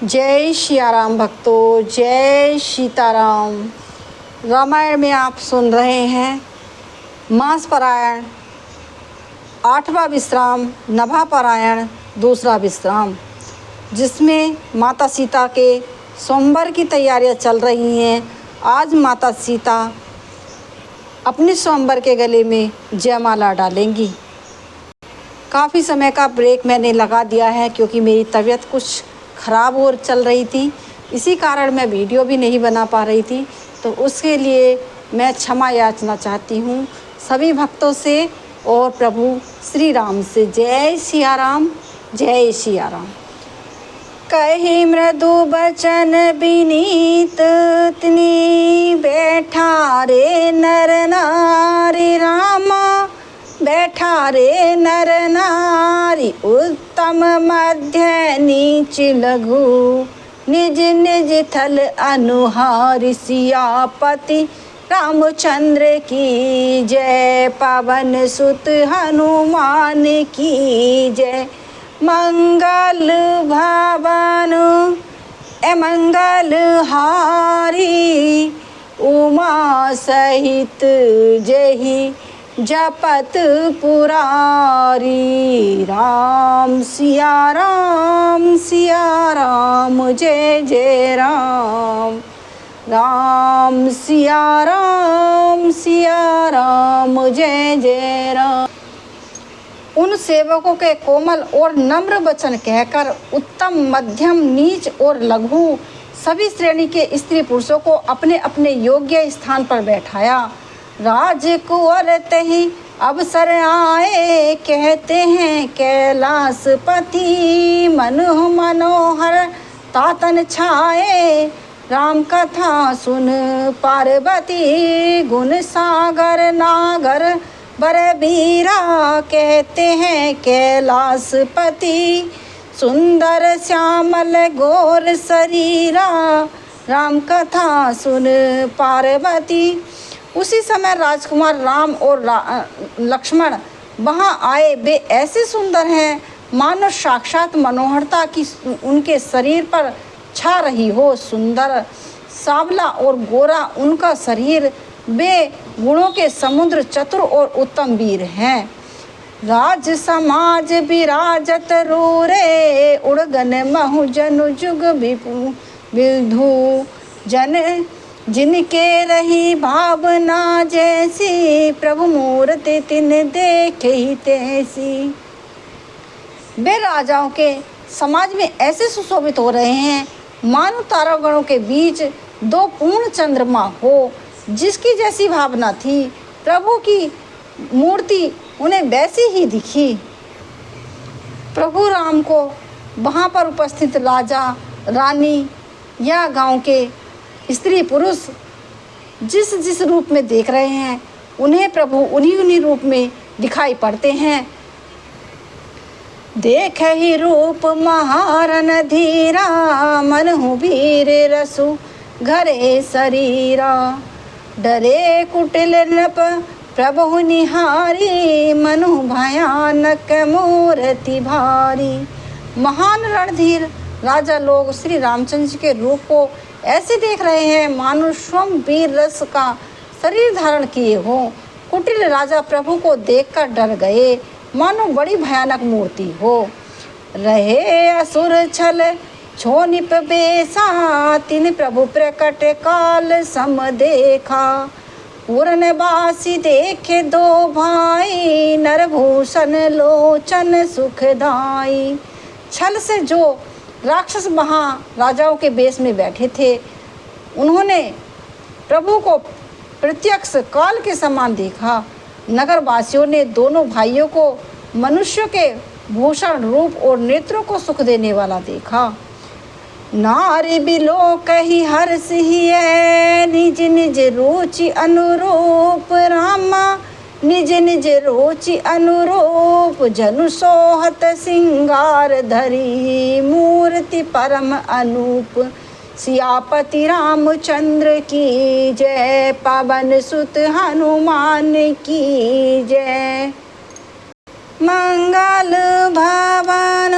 जय सियाराम भक्तों, जय सीताराम। रामायण में आप सुन रहे हैं मास पारायण 8वां विश्राम, नभा पारायण 2रा विश्राम, जिसमें माता सीता के स्वयंवर की तैयारियां चल रही हैं। आज माता सीता अपने स्वयंवर के गले में जयमाला डालेंगी। काफ़ी समय का ब्रेक मैंने लगा दिया है क्योंकि मेरी तबीयत कुछ ख़राब और चल रही थी, इसी कारण मैं वीडियो भी नहीं बना पा रही थी। तो उसके लिए मैं क्षमा याचना चाहती हूँ सभी भक्तों से और प्रभु श्री राम से। जय सिया राम, जय सिया राम। कही मृदु बचन विनीत तिनी बैठा रे नर नारी रामा, बैठा रे नर नारी। उत्तम मध्य नीच लघु निज निज थल अनुहारी। सियापति रामचंद्र की जय, पवन सुत हनुमान की जय। मंगल भवन मंगल हारी, उमा सहित जही जपत पुरारी। राम सिया राम, सिया राम जय जय राम। राम सिया राम, सिया राम जय जय राम। उन सेवकों के कोमल और नम्र वचन कहकर उत्तम, मध्यम, नीच और लघु सभी श्रेणी के स्त्री पुरुषों को अपने अपने योग्य स्थान पर बैठाया। राजकुंवर तहि अवसर आए, कहते हैं कैलाशपति। मनु मनोहर तातन छाए, राम कथा सुन पार्वती। गुण सागर नागर बरबीरा, कहते हैं कैलाशपति। सुंदर श्यामल गोर शरीरा, राम कथा सुन पार्वती। उसी समय राजकुमार राम और लक्ष्मण वहाँ आए। वे ऐसे सुंदर हैं मानो साक्षात मनोहरता की उनके शरीर पर छा रही हो। सुंदर, सांवला और गोरा उनका शरीर, वे गुणों के समुद्र, चतुर और उत्तम वीर हैं। राज समाज विराजत रूरे, उड़गन महु जनु जुग विधु जन। जिनके रही भावना जैसी, प्रभु मूर्ति तिन देखे ही तैसी। वे राजाओं के समाज में ऐसे सुशोभित हो रहे हैं मानो तारागणों के बीच 2 पूर्ण चंद्रमा हो। जिसकी जैसी भावना थी, प्रभु की मूर्ति उन्हें वैसी ही दिखी। प्रभु राम को वहाँ पर उपस्थित राजा, रानी या गांव के स्त्री पुरुष जिस जिस रूप में देख रहे हैं, उन्हें प्रभु उन्हीं रूप में दिखाई पड़ते हैं। देख ही रूप महारन धीरा, मनहु वीर रसु घरे शरीरा। डरे कुटिल नृप प्रभु निहारी, मनु भयानक मूर्ति भारी। महान रणधीर राजा लोग श्री रामचंद्र जी के रूप को ऐसे देख रहे हैं मानो स्वयं वीर रस का शरीर धारण किए हो। कुटिल राजा प्रभु को देखकर डर गए मानो बड़ी भयानक मूर्ति हो। रहे असुर छल छोनिप बेसा, तिन प्रभु प्रकट काल सम देखा। पूर्णवासी देखे 2 भाई, नरभूषण लोचन सुखदाई। छल से जो राक्षस वहाँ राजाओं के बेस में बैठे थे, उन्होंने प्रभु को प्रत्यक्ष काल के समान देखा। नगरवासियों ने दोनों भाइयों को मनुष्य के भूषण, रूप और नेत्रों को सुख देने वाला देखा। नारी बिलो कही हर्ष ही है, निज निज रुचि अनुरूप। रामा निज निज रुचि अनुरूप, जनु सोहत सिंगार धरी। मूर्ति परम अनूप, सियापति रामचंद्र की जय। पवन सुत हनुमान की जय। मंगल भवन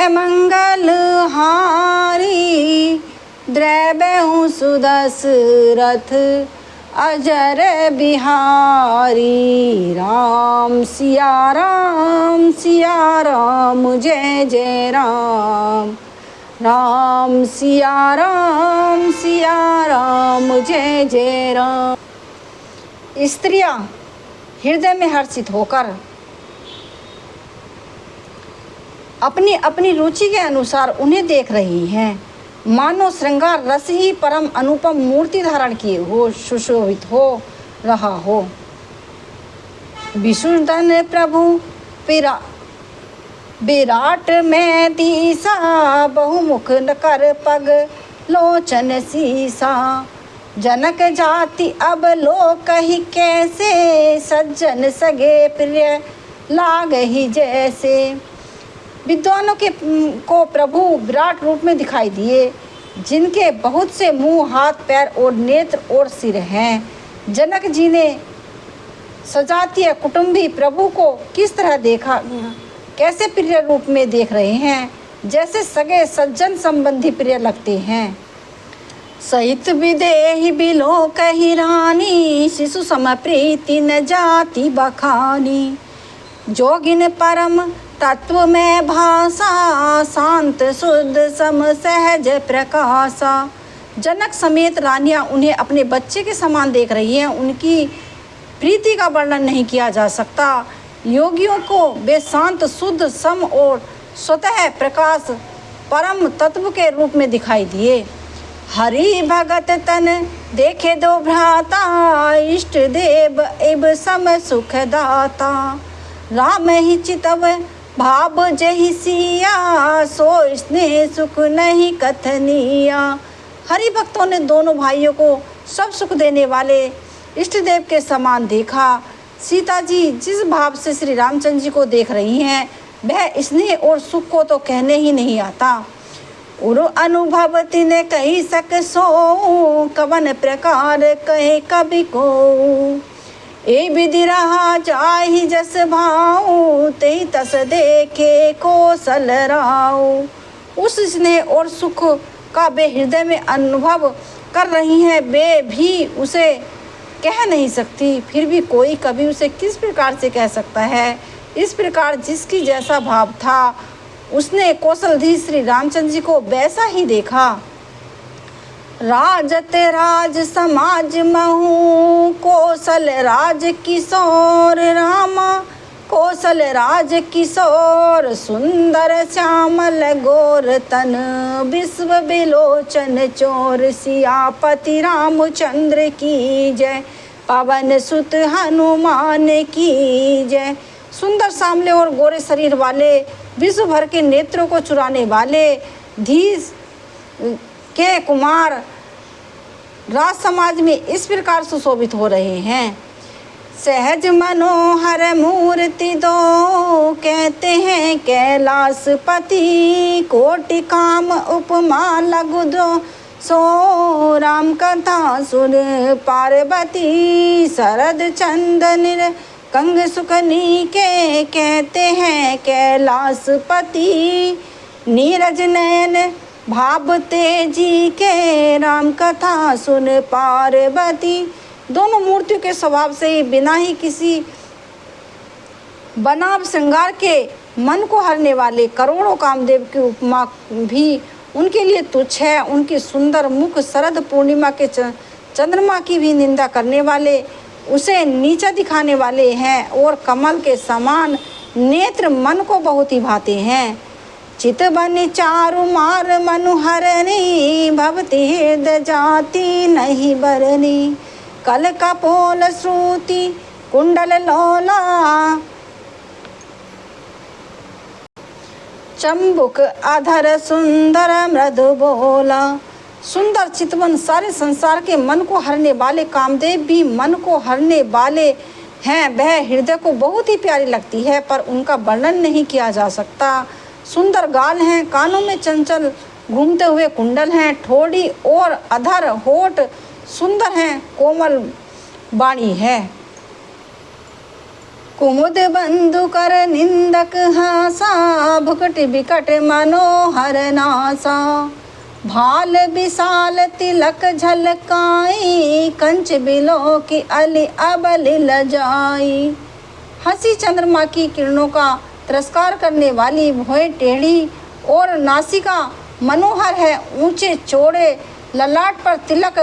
मंगल हारी। द्रव्यहु सुदशरथ अजर बिहारी। राम सिया राम जय जय राम। राम सिया राम जय जय राम। स्त्रियां हृदय में हर्षित होकर अपनी अपनी रुचि के अनुसार उन्हें देख रही हैं, मानो श्रृंगार रस ही परम अनुपम मूर्ति धारण किए हो सुशोभित हो रहा हो। विष्णुधन प्रभु विराट में दिशा, बहुमुख कर पग लोचन सीसा। जनक जाति अब लोक ही कैसे, सज्जन सगे प्रिय लाग ही जैसे। विद्वानों को प्रभु विराट रूप में दिखाई दिए, जिनके बहुत से मुंह, हाथ, पैर और नेत्र और सिर हैं। जनक जी ने सजातीय कुटुंबी प्रभु को किस तरह देखा, कैसे प्रिय रूप में देख रहे हैं, जैसे सगे सज्जन संबंधी प्रिय लगते हैं। सहित विदेही बिलोक ही रानी, शिशु सम प्रीति न जाति बखानी। जोगिन परम तत्व में भाषा, शांत शुद्ध सम सहज प्रकाशा। जनक समेत रानियां उन्हें अपने बच्चे के समान देख रही हैं। उनकी प्रीति का वर्णन नहीं किया जा सकता। योगियों को वे शांत शुद्ध सम और स्वतः प्रकाश परम तत्व के रूप में दिखाई दिए। हरि भगत तन देखे दो भ्राता, इष्ट देव एव सम सुख दाता। राम ही चितव भाव जहि सिया, सो स्नेह सुख नहीं कथनिया। हरि भक्तों ने दोनों भाइयों को सब सुख देने वाले इष्ट देव के समान देखा। सीता जी जिस भाव से श्री रामचंद्र जी को देख रही हैं, वह स्नेह और सुख को तो कहने ही नहीं आता। उरु अनुभव तिने कही सक सो, कवन प्रकार कहे कवि को। ए विधि रहा जाहि जस भाऊ, तेहि तस देखे कौशल राऊ। उस स्नेह और सुख का वे हृदय में अनुभव कर रही हैं, वे भी उसे कह नहीं सकती। फिर भी कोई कवि उसे किस प्रकार से कह सकता है। इस प्रकार जिसकी जैसा भाव था, उसने कौशलधीश श्री रामचंद्र जी को वैसा ही देखा। राजत राज समाज महू, कौशल राज किशोर रामा। कौशल राज किशोर सुंदर श्यामल गोर तन, विश्व विलोचन चोर। सियापति रामचंद्र की जय, पवन सुत हनुमान की जय। सुंदर सामले और गोरे शरीर वाले, विश्व भर के नेत्रों को चुराने वाले धीस के कुमार राज समाज में इस प्रकार सुशोभित हो रहे हैं। सहज मनोहर मूर्ति दो, कहते हैं कैलाशपति। कोटि काम उपमा लघु दो, सो राम कथा सुन पार्वती। शरद चंदन कंग सुखनी के, कहते हैं कैलाशपति। नीरज नयन भाव तेजी के, राम कथा सुन पार्वती। दोनों मूर्तियों के स्वभाव से ही बिना ही किसी बनाव श्रृंगार के मन को हरने वाले करोड़ों कामदेव की उपमा भी उनके लिए तुच्छ है। उनकी सुंदर मुख शरद पूर्णिमा के चंद्रमा की भी निंदा करने वाले, उसे नीचा दिखाने वाले हैं, और कमल के समान नेत्र मन को बहुत ही भाते हैं। चित बन चारु मार मनुहरनी, भवती हृदय जाति नहीं बरनी। कल कपोल श्रुति कुंडल लोला, चंबुक अधर सुंदर मृदु बोला। सुंदर चितवन सारे संसार के मन को हरने वाले कामदेव भी मन को हरने वाले हैं। वह हृदय को बहुत ही प्यारी लगती है, पर उनका वर्णन नहीं किया जा सकता। सुंदर गाल हैं, कानों में चंचल घूमते हुए कुंडल हैं, ठोड़ी और अधर होठ सुंदर हैं, कोमल वाणी है। कुमुद बंधु कर निंदक हासा, भुकट बिकट मनोहर नासा। भाल विशाल तिलक झलकाई, कंच बिलो की अली अबल लजाई। हंसी चंद्रमा की किरणों का तिरस्कार करने वाली भौहें टेढ़ी और नासिका मनोहर है। ऊंचे चौड़े ललाट पर तिलक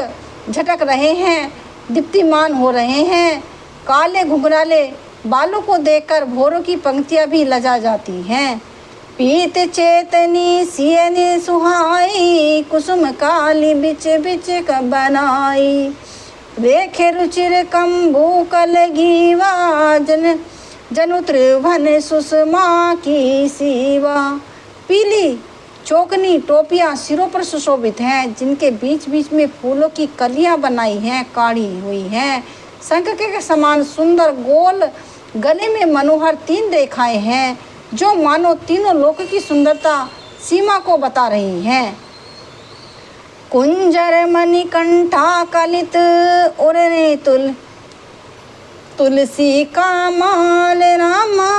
झटक रहे हैं, दीप्तिमान हो रहे हैं। काले घुंघराले बालों को देखकर भौरों की पंक्तियां भी लजा जाती हैं। पीत चेतनी सियनि सुहाई, कुसुम काली बिच बिच क बनाई। रेखे रुचिर कंबू कलगीवा, जनु त्रिभुवन सुषमा की सीवा। पीली चौकनी टोपियां सिरों पर सुशोभित हैं, जिनके बीच बीच में फूलों की कलियां बनाई हैं, काढ़ी हुई हैं। शंख के समान सुंदर गोल गले में मनोहर 3 रेखाएं हैं, जो मानो तीनों लोक की सुंदरता सीमा को बता रही हैं। कुंजर मणिकंठा कलित उरने तुलसी का माल रामा,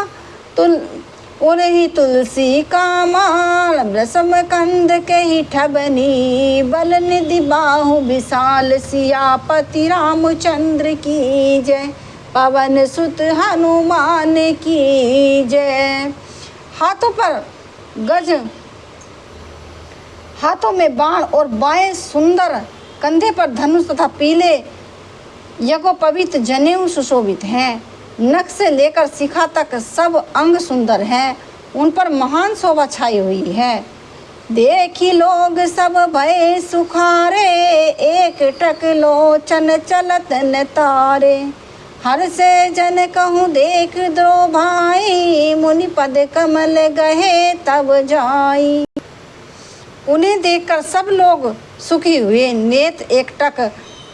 उरही तुलसी का माल। रसम कंद के ही ठबनी, बल निधि बाहु विशाल। सियापति रामचंद्र की जय, पवन सुत हनुमान की जय। हाथों पर गज, हाथों में बाण और बाएं सुंदर, कंधे पर धनुष तथा पीले यज्ञोपवीत जनेऊ सुशोभित हैं। नख से लेकर शिखा तक सब अंग सुंदर हैं, उन पर महान शोभा छाई हुई है। देखी लोग सब भय सुखारे, एक टक लोचन चलत न तारे। हर से जन कहूँ देख द्रो भाई, मुनि पद कमल गहे तब जाई। उन्हें देखकर सब लोग सुखी हुए। नेत एकटक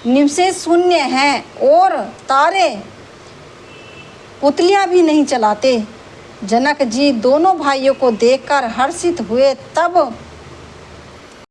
निवशेष शून्य हैं और तारे पुतलियां भी नहीं चलाते। जनक जी दोनों भाइयों को देखकर हर्षित हुए, तब